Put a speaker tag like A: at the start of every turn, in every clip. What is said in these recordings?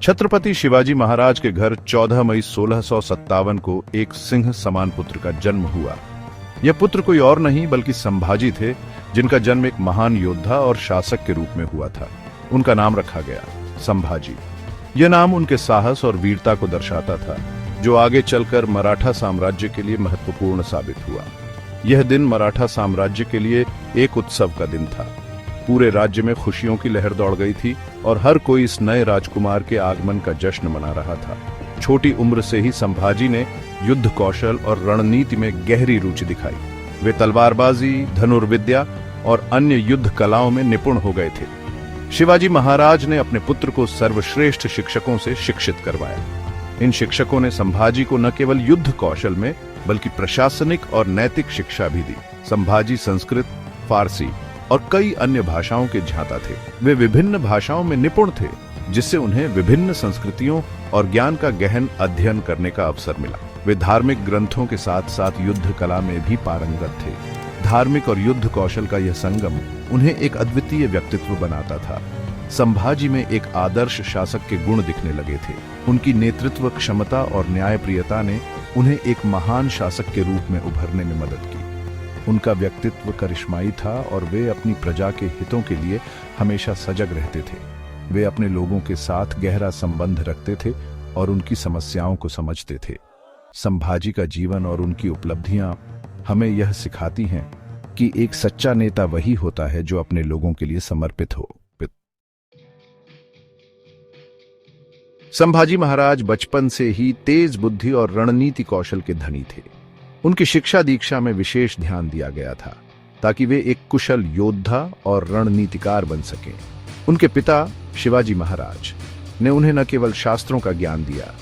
A: छत्रपति शिवाजी महाराज के घर 14 मई 1657 को एक सिंह समान पुत्र का जन्म हुआ। यह पुत्र कोई और नहीं बल्कि संभाजी थे, जिनका जन्म एक महान योद्धा और शासक के रूप में हुआ था। उनका नाम रखा गया संभाजी। यह नाम उनके साहस और वीरता को दर्शाता था, जो आगे चलकर मराठा साम्राज्य के लिए महत्वपूर्ण साबित हुआ। यह दिन मराठा साम्राज्य के लिए एक उत्सव का दिन था। पूरे राज्य में खुशियों की लहर दौड़ गई थी और हर कोई इस नए राजकुमार के आगमन का जश्न मना रहा था। छोटी उम्र से ही संभाजी ने युद्ध कौशल और रणनीति में गहरी रुचि दिखाई। वे तलवारबाजी, धनुर्विद्या और अन्य युद्ध कलाओं में निपुण हो गए थे। शिवाजी महाराज ने अपने पुत्र को सर्वश्रेष्ठ शिक्षकों से शिक्षित करवाया। इन शिक्षकों ने संभाजी को न केवल युद्ध कौशल में बल्कि प्रशासनिक और नैतिक शिक्षा भी दी। संभाजी संस्कृत, फारसी और कई अन्य भाषाओं के ज्ञाता थे। वे विभिन्न भाषाओं में निपुण थे, जिससे उन्हें विभिन्न संस्कृतियों और ज्ञान का गहन अध्ययन करने का अवसर मिला। वे धार्मिक ग्रंथों के साथ साथ युद्ध कला में भी पारंगत थे। धार्मिक और युद्ध कौशल का यह संगम उन्हें एक अद्वितीय व्यक्तित्व बनाता था। संभाजी में एक आदर्श शासक के गुण दिखने लगे थे। उनकी नेतृत्व क्षमता और न्यायप्रियता ने उन्हें एक महान शासक के रूप में उभरने में मदद की। उनका व्यक्तित्व करिश्माई था और वे अपनी प्रजा के हितों के लिए हमेशा सजग रहते थे। वे अपने लोगों के साथ गहरा संबंध रखते थे और उनकी समस्याओं को समझते थे। संभाजी का जीवन और उनकी उपलब्धियां हमें यह सिखाती हैं कि एक सच्चा नेता वही होता है जो अपने लोगों के लिए समर्पित हो। संभाजी महाराज बचपन से ही तेज बुद्धि और रणनीति कौशल के धनी थे। उनकी शिक्षा दीक्षा में विशेष ध्यान दिया गया था ताकि वे एक कुशल योद्धा और रणनीतिकार बन सकें। उनके पिता शिवाजी महाराज ने उन्हें न केवल शास्त्रों का ज्ञान दिया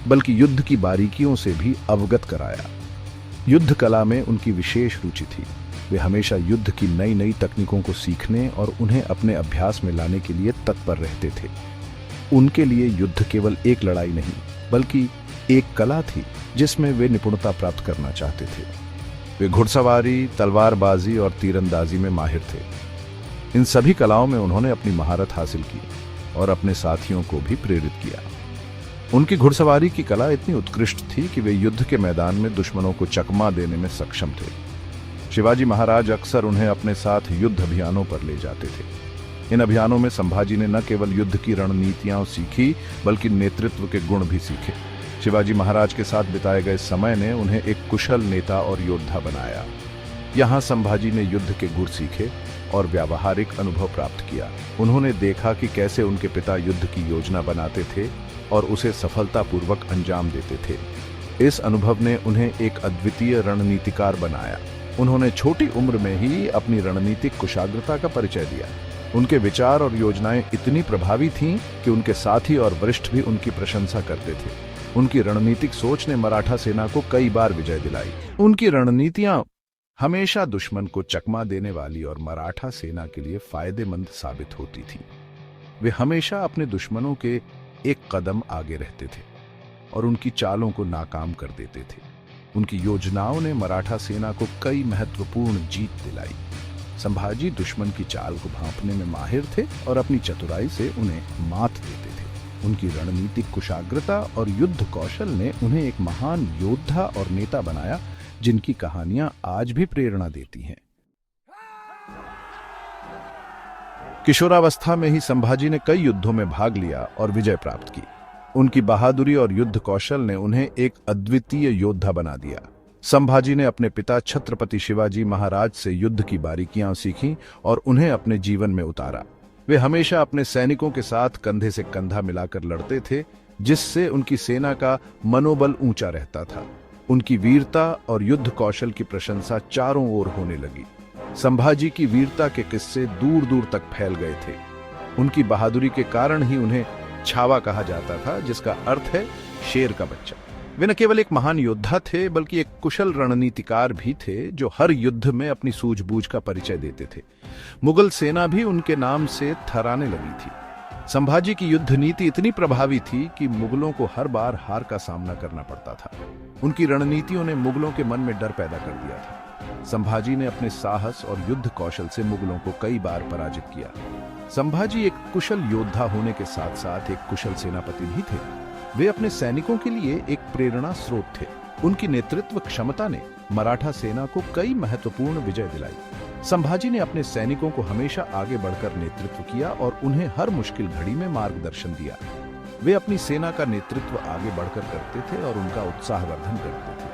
A: बल्कि युद्ध की बारीकियों से भी अवगत कराया। युद्ध कला में उनकी विशेष रुचि थी। वे हमेशा युद्ध की नई नई तकनीकों को सीखने और उन्हें अपने अभ्यास में लाने के लिए तत्पर रहते थे। उनके लिए युद्ध केवल एक लड़ाई नहीं बल्कि एक कला थी जिसमें वे निपुणता प्राप्त करना चाहते थे। वे घुड़सवारी, तलवारबाजी और तीरंदाजी में माहिर थे। इन सभी कलाओं में उन्होंने अपनी महारत हासिल की और अपने साथियों को भी प्रेरित किया। उनकी घुड़सवारी की कला इतनी उत्कृष्ट थी कि वे युद्ध के मैदान में दुश्मनों को चकमा देने में सक्षम थे। शिवाजी महाराज अक्सर उन्हें अपने साथ युद्ध अभियानों पर ले जाते थे। इन अभियानों में संभाजी ने न केवल युद्ध की रणनीतियां सीखी बल्कि नेतृत्व के गुण भी सीखे। शिवाजी महाराज के साथ बिताए गए समय ने उन्हें एक कुशल नेता और योद्धा बनाया। यहाँ संभाजी ने युद्ध के गुण सीखे और व्यावहारिक अनुभव प्राप्त किया। उन्होंने देखा कि कैसे उनके पिता युद्ध की योजना बनाते थे और उसे सफलतापूर्वक अंजाम देते थे। इस अनुभव ने उन्हें एक अद्वितीय रणनीतिकार बनाया। उन्होंने छोटी उम्र में ही अपनी रणनीतिक कुशाग्रता का परिचय दिया। उनके विचार और योजनाएं इतनी प्रभावी थीं कि उनके साथी और वरिष्ठ भी उनकी प्रशंसा करते थे। उनकी रणनीतिक सोच ने मराठा सेना को कई बार विजय दिलाई। उनकी रणनीतियां हमेशा दुश्मन को चकमा देने वाली और मराठा सेना के लिए फायदेमंद साबित होती थी। वे हमेशा अपने दुश्मनों के एक कदम आगे रहते थे और उनकी चालों को नाकाम कर देते थे। उनकी योजनाओं ने मराठा सेना को कई महत्वपूर्ण जीत दिलाई। संभाजी दुश्मन की चाल को भांपने में माहिर थे और अपनी चतुराई से उन्हें मात देते थे। उनकी रणनीतिक कुशाग्रता और युद्ध कौशल ने उन्हें एक महान योद्धा और नेता बनाया, जिनकी कहानियां आज भी प्रेरणा देती हैं। किशोरावस्था में ही संभाजी ने कई युद्धों में भाग लिया और विजय प्राप्त की। उनकी बहादुरी और युद्ध कौशल ने उन्हें एक अद्वितीय योद्धा बना दिया। संभाजी ने अपने पिता छत्रपति शिवाजी महाराज से युद्ध की बारीकियां सीखीं और उन्हें अपने जीवन में उतारा। वे हमेशा अपने सैनिकों के साथ कंधे से कंधा मिलाकर लड़ते थे, जिससे उनकी सेना का मनोबल ऊंचा रहता था। उनकी वीरता और युद्ध कौशल की प्रशंसा चारों ओर होने लगी। संभाजी की वीरता के किस्से दूर दूर तक फैल गए थे। उनकी बहादुरी के कारण ही उन्हें छावा कहा जाता था, जिसका अर्थ है शेर का बच्चा। वे न केवल एक महान योद्धा थे बल्कि एक कुशल रणनीतिकार भी थे, जो हर युद्ध में अपनी सूझबूझ का परिचय देते थे। मुगल सेना भी उनके नाम से थर्राने लगी थी। संभाजी की युद्ध नीति इतनी प्रभावी थी कि मुगलों को हर बार हार का सामना करना पड़ता था। उनकी रणनीतियों ने मुगलों के मन में डर पैदा कर दिया था। संभाजी ने अपने साहस और युद्ध कौशल से मुगलों को कई बार पराजित किया। संभाजी एक कुशल योद्धा होने के साथ साथ एक कुशल सेनापति भी थे। वे अपने सैनिकों के लिए एक प्रेरणा स्रोत थे। उनकी नेतृत्व क्षमता ने मराठा सेना को कई महत्वपूर्ण विजय दिलाई। संभाजी ने अपने सैनिकों को हमेशा आगे बढ़कर नेतृत्व किया और उन्हें हर मुश्किल घड़ी में मार्गदर्शन दिया। वे अपनी सेना का नेतृत्व आगे बढ़कर करते थे और उनका उत्साहवर्धन करते थे।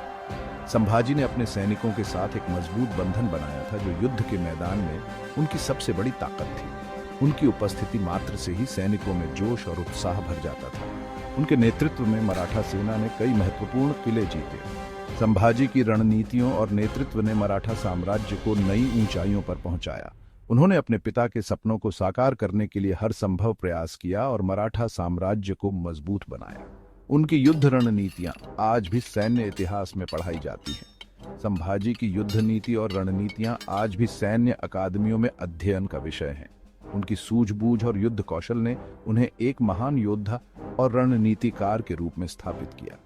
A: संभाजी ने अपने सैनिकों के साथ एक मजबूत बंधन बनाया था जो युद्ध के मैदान में उनकी सबसे बड़ी ताकत थी। उनकी उपस्थिति मात्र से ही सैनिकों में जोश और उत्साह भर जाता था। उनके नेतृत्व में मराठा सेना ने कई महत्वपूर्ण किले जीते। संभाजी की रणनीतियों और नेतृत्व ने मराठा साम्राज्य को नई ऊंचाइयों पर पहुंचाया। उन्होंने अपने पिता के सपनों को साकार करने के लिए हर संभव प्रयास किया और मराठा साम्राज्य को मजबूत बनाया। उनकी युद्ध रणनीतियां आज भी सैन्य इतिहास में पढ़ाई जाती हैं। संभाजी की युद्ध नीति और रणनीतियां आज भी सैन्य अकादमियों में अध्ययन का विषय हैं। उनकी सूझबूझ और युद्ध कौशल ने उन्हें एक महान योद्धा और रणनीतिकार के रूप में स्थापित किया।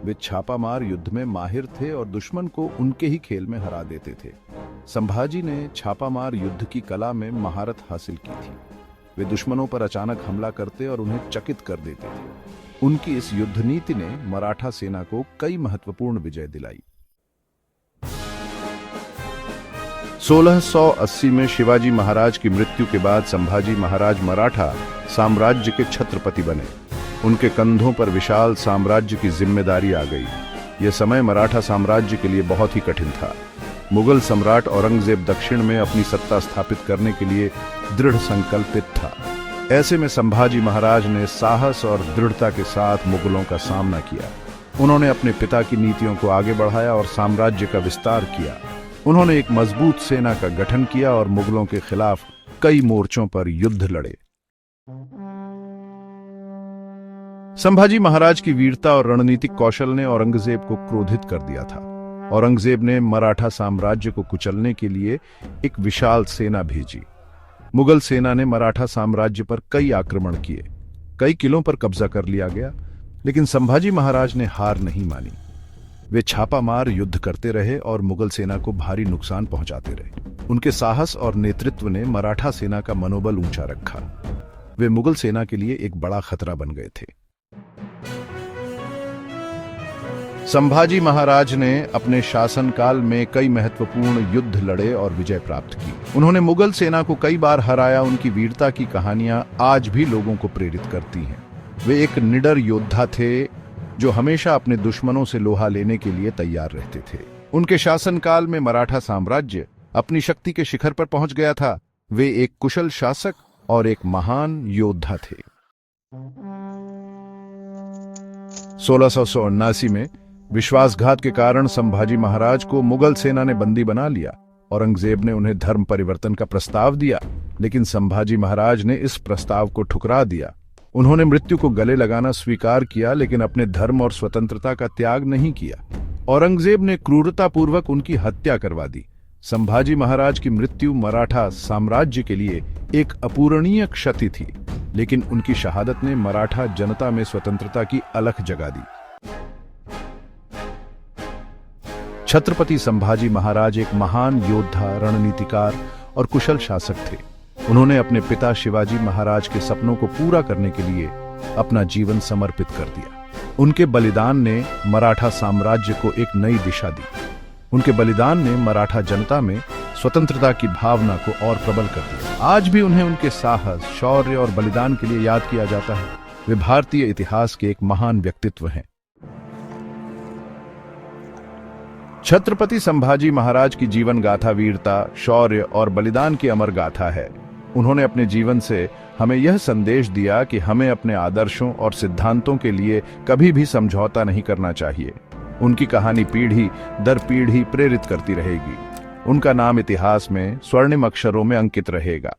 A: वे छापामार युद्ध में माहिर थे और दुश्मन को उनके ही खेल में हरा देते थे। संभाजी ने छापामार युद्ध की कला में महारत हासिल की थी। वे दुश्मनों पर अचानक हमला करते और उन्हें चकित कर देते थे। उनकी इस युद्ध नीति ने मराठा सेना को कई महत्वपूर्ण विजय दिलाई। 1680 में शिवाजी महाराज की मृत्यु के बाद संभाजी महाराज मराठा साम्राज्य के छत्रपति बने। उनके कंधों पर विशाल साम्राज्य की जिम्मेदारी आ गई। यह समय मराठा साम्राज्य के लिए बहुत ही कठिन था। मुगल सम्राट औरंगजेब दक्षिण में अपनी सत्ता स्थापित करने के लिए दृढ़ संकल्पित था। ऐसे में संभाजी महाराज ने साहस और दृढ़ता के साथ मुगलों का सामना किया। उन्होंने अपने पिता की नीतियों को आगे बढ़ाया और साम्राज्य का विस्तार किया। उन्होंने एक मजबूत सेना का गठन किया और मुगलों के खिलाफ कई मोर्चों पर युद्ध लड़े। संभाजी महाराज की वीरता और रणनीतिक कौशल ने औरंगजेब को क्रोधित कर दिया था। औरंगजेब ने मराठा साम्राज्य को कुचलने के लिए एक विशाल सेना भेजी। मुगल सेना ने मराठा साम्राज्य पर कई आक्रमण किए। कई किलों पर कब्जा कर लिया गया, लेकिन संभाजी महाराज ने हार नहीं मानी। वे छापामार युद्ध करते रहे और मुगल सेना को भारी नुकसान पहुंचाते रहे। उनके साहस और नेतृत्व ने मराठा सेना का मनोबल ऊंचा रखा। वे मुगल सेना के लिए एक बड़ा खतरा बन गए थे। संभाजी महाराज ने अपने शासनकाल में कई महत्वपूर्ण युद्ध लड़े और विजय प्राप्त की। उन्होंने मुगल सेना को कई बार हराया। उनकी वीरता की कहानियां आज भी लोगों को प्रेरित करती हैं। वे एक निडर योद्धा थे जो हमेशा अपने दुश्मनों से लोहा लेने के लिए तैयार रहते थे। उनके शासनकाल में मराठा साम्राज्य अपनी शक्ति के शिखर पर पहुंच गया था। वे एक कुशल शासक और एक महान योद्धा थे। 1679 में विश्वासघात के कारण संभाजी महाराज को मुगल सेना ने बंदी बना लिया। औरंगजेब ने उन्हें धर्म परिवर्तन का प्रस्ताव दिया, लेकिन संभाजी महाराज ने इस प्रस्ताव को ठुकरा दिया। उन्होंने मृत्यु को गले लगाना स्वीकार किया, लेकिन अपने धर्म और स्वतंत्रता का त्याग नहीं किया। औरंगजेब ने क्रूरतापूर्वक उनकी हत्या करवा दी। संभाजी महाराज की मृत्यु मराठा साम्राज्य के लिए एक अपूरणीय क्षति थी, लेकिन उनकी शहादत ने मराठा जनता में स्वतंत्रता की अलख जगा दी। छत्रपति संभाजी महाराज एक महान योद्धा, रणनीतिकार और कुशल शासक थे। उन्होंने अपने पिता शिवाजी महाराज के सपनों को पूरा करने के लिए अपना जीवन समर्पित कर दिया। उनके बलिदान ने मराठा साम्राज्य को एक नई दिशा दी। उनके बलिदान ने मराठा जनता में स्वतंत्रता की भावना को और प्रबल कर दिया। आज भी उन्हें उनके साहस, शौर्य और बलिदान के लिए याद किया जाता है। वे भारतीय इतिहास के एक महान व्यक्तित्व हैं। छत्रपति संभाजी महाराज की जीवन गाथा वीरता, शौर्य और बलिदान की अमर गाथा है। उन्होंने अपने जीवन से हमें यह संदेश दिया कि हमें अपने आदर्शों और सिद्धांतों के लिए कभी भी समझौता नहीं करना चाहिए। उनकी कहानी पीढ़ी दर पीढ़ी प्रेरित करती रहेगी। उनका नाम इतिहास में स्वर्णिम अक्षरों में अंकित रहेगा।